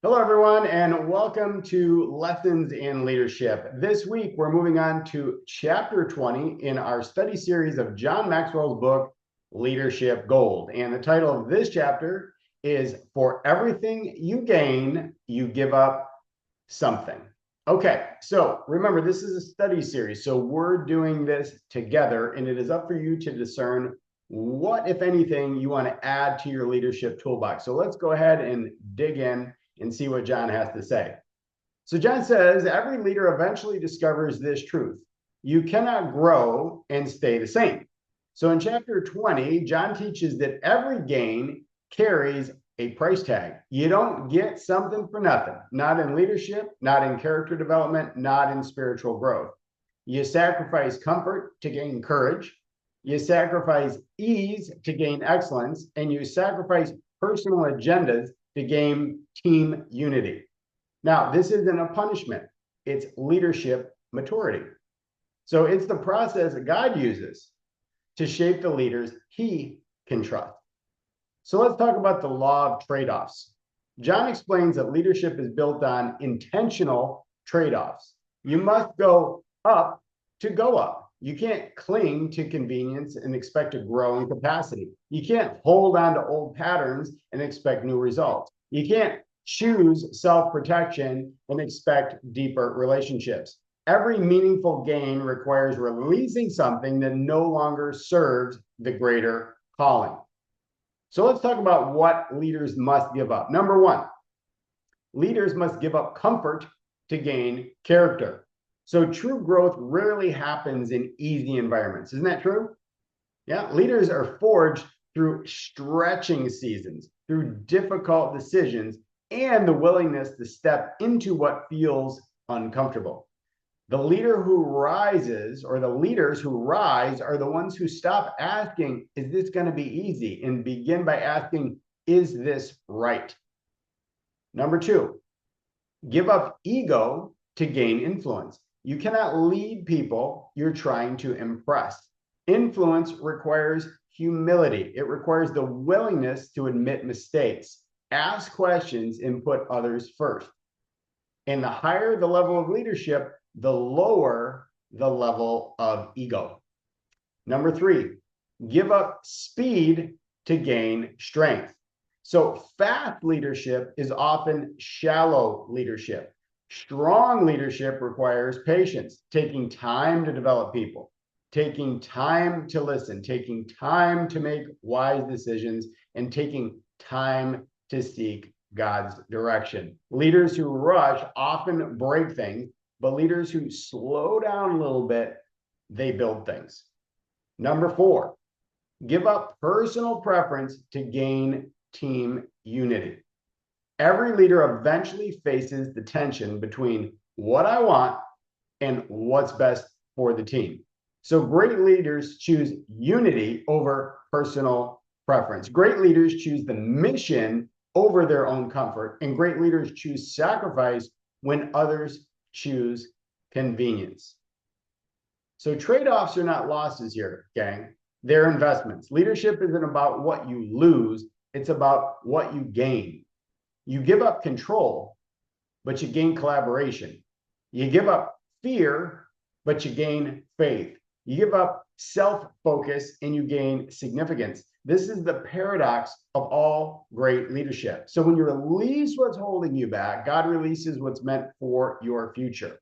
Hello, everyone, and welcome to Lessons in Leadership. This week, we're moving on to chapter 20 in our study series of John Maxwell's book, Leadership Gold. And the title of this chapter is For Everything You Gain, You Give Up Something. Okay, so remember, this is a study series, so we're doing this together, and it is up for you to discern what, if anything, you want to add to your leadership toolbox. So let's go ahead and dig in and see what John has to say. So John says, every leader eventually discovers this truth. You cannot grow and stay the same. So in chapter 20, John teaches that every gain carries a price tag. You don't get something for nothing, not in leadership, not in character development, not in spiritual growth. You sacrifice comfort to gain courage. You sacrifice ease to gain excellence, and you sacrifice personal agendas to gain team unity. Now, this isn't a punishment, it's leadership maturity. So it's the process that God uses to shape the leaders he can trust. So let's talk about the law of trade-offs. John explains that leadership is built on intentional trade-offs. You must go up to go up. You can't cling to convenience and expect to grow in capacity. You can't hold on to old patterns and expect new results. You can't choose self-protection and expect deeper relationships. Every meaningful gain requires releasing something that no longer serves the greater calling. So let's talk about what leaders must give up. Number one, leaders must give up comfort to gain character. So true growth rarely happens in easy environments. Isn't that true? Yeah, leaders are forged through stretching seasons, through difficult decisions, and the willingness to step into what feels uncomfortable. The leader who rises, or the leaders who rise, are the ones who stop asking, is this going to be easy? And begin by asking, is this right? Number two, give up ego to gain influence. You cannot lead people you're trying to impress. Influence requires humility. It requires the willingness to admit mistakes, ask questions, and put others first. And the higher the level of leadership, the lower the level of ego. Number three, give up speed to gain strength. So fast leadership is often shallow leadership. Strong leadership requires patience, taking time to develop people, taking time to listen, taking time to make wise decisions, and taking time to seek God's direction. Leaders who rush often break things, but leaders who slow down a little bit, they build things. Number four, give up personal preference to gain team unity. Every leader eventually faces the tension between what I want and what's best for the team. So great leaders choose unity over personal preference. Great leaders choose the mission over their own comfort, and great leaders choose sacrifice when others choose convenience. So trade-offs are not losses here, gang. They're investments. Leadership isn't about what you lose, it's about what you gain. You give up control, but you gain collaboration. You give up fear, but you gain faith. You give up self-focus and you gain significance. This is the paradox of all great leadership. So when you release what's holding you back, God releases what's meant for your future.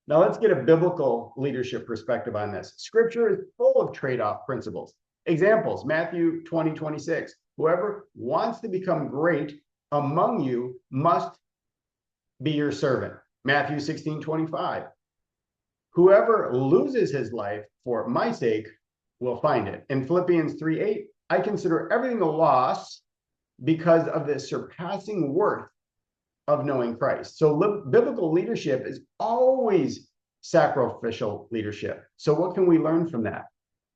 Now let's get a biblical leadership perspective on this. Scripture is full of trade-off principles. Examples, Matthew 20:26. Whoever wants to become great among you must be your servant. Matthew 16:25. Whoever loses his life for my sake will find it. In Philippians 3:8, I consider everything a loss because of the surpassing worth of knowing Christ. So biblical leadership is always sacrificial leadership. So what can we learn from that?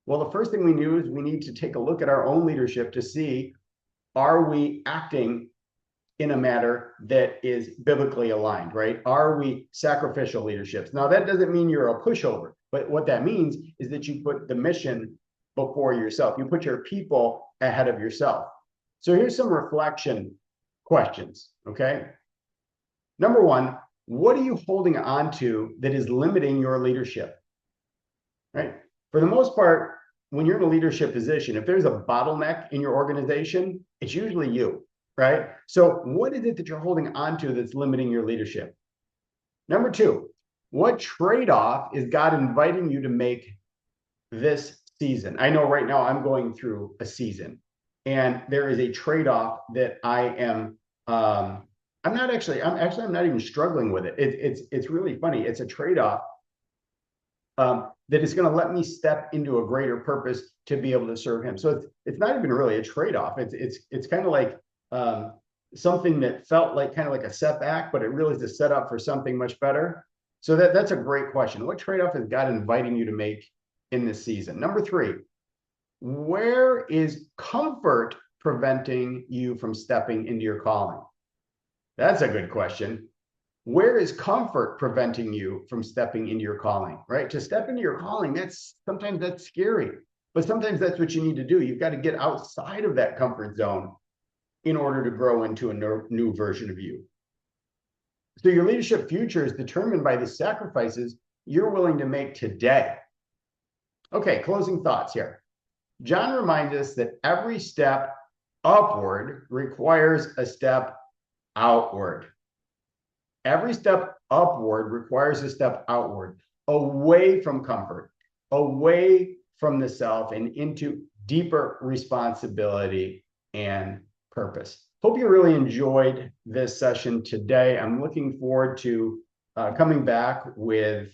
Well, the first thing we knew is we need to take a look at our own leadership to see, are we acting in a manner that is biblically aligned, right? Are we sacrificial leaderships? Now, that doesn't mean you're a pushover, but what that means is that you put the mission before yourself. You put your people ahead of yourself. So here's some reflection questions, okay? Number one, what are you holding on to that is limiting your leadership, right? For the most part, when you're in a leadership position, if there's a bottleneck in your organization, it's usually you, right? So what is it that you're holding on to that's limiting your leadership? Number two, what trade-off is God inviting you to make this season? I know right now I'm going through a season, and there is a trade-off that I am I'm not even struggling with it. It's really funny. It's a trade-off that is going to let me step into a greater purpose to be able to serve him. So it's not even really a trade-off. It's kind of like something that felt like kind of like a setback, but it really is a setup for something much better. So that's a great question. What trade-off is God inviting you to make in this season? Number three, where is comfort preventing you from stepping into your calling? That's a good question. Where is comfort preventing you from stepping into your calling, right? To step into your calling, sometimes that's scary, but sometimes that's what you need to do. You've got to get outside of that comfort zone in order to grow into a new version of you. So your leadership future is determined by the sacrifices you're willing to make today. Okay, closing thoughts here. John reminds us that every step upward requires a step outward. Every step upward requires a step outward, away from comfort, away from the self, and into deeper responsibility and purpose. Hope you really enjoyed this session today. I'm looking forward to coming back with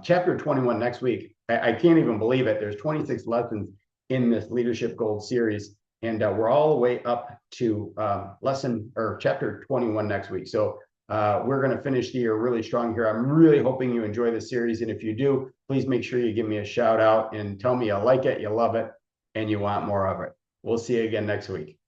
chapter 21 next week. I can't even believe it. There's 26 lessons in this Leadership Gold series, and we're all the way up to chapter 21 next week. So we're going to finish the year really strong here. I'm really hoping you enjoy the series. And if you do, please make sure you give me a shout out and tell me you like it, you love it, and you want more of it. We'll see you again next week.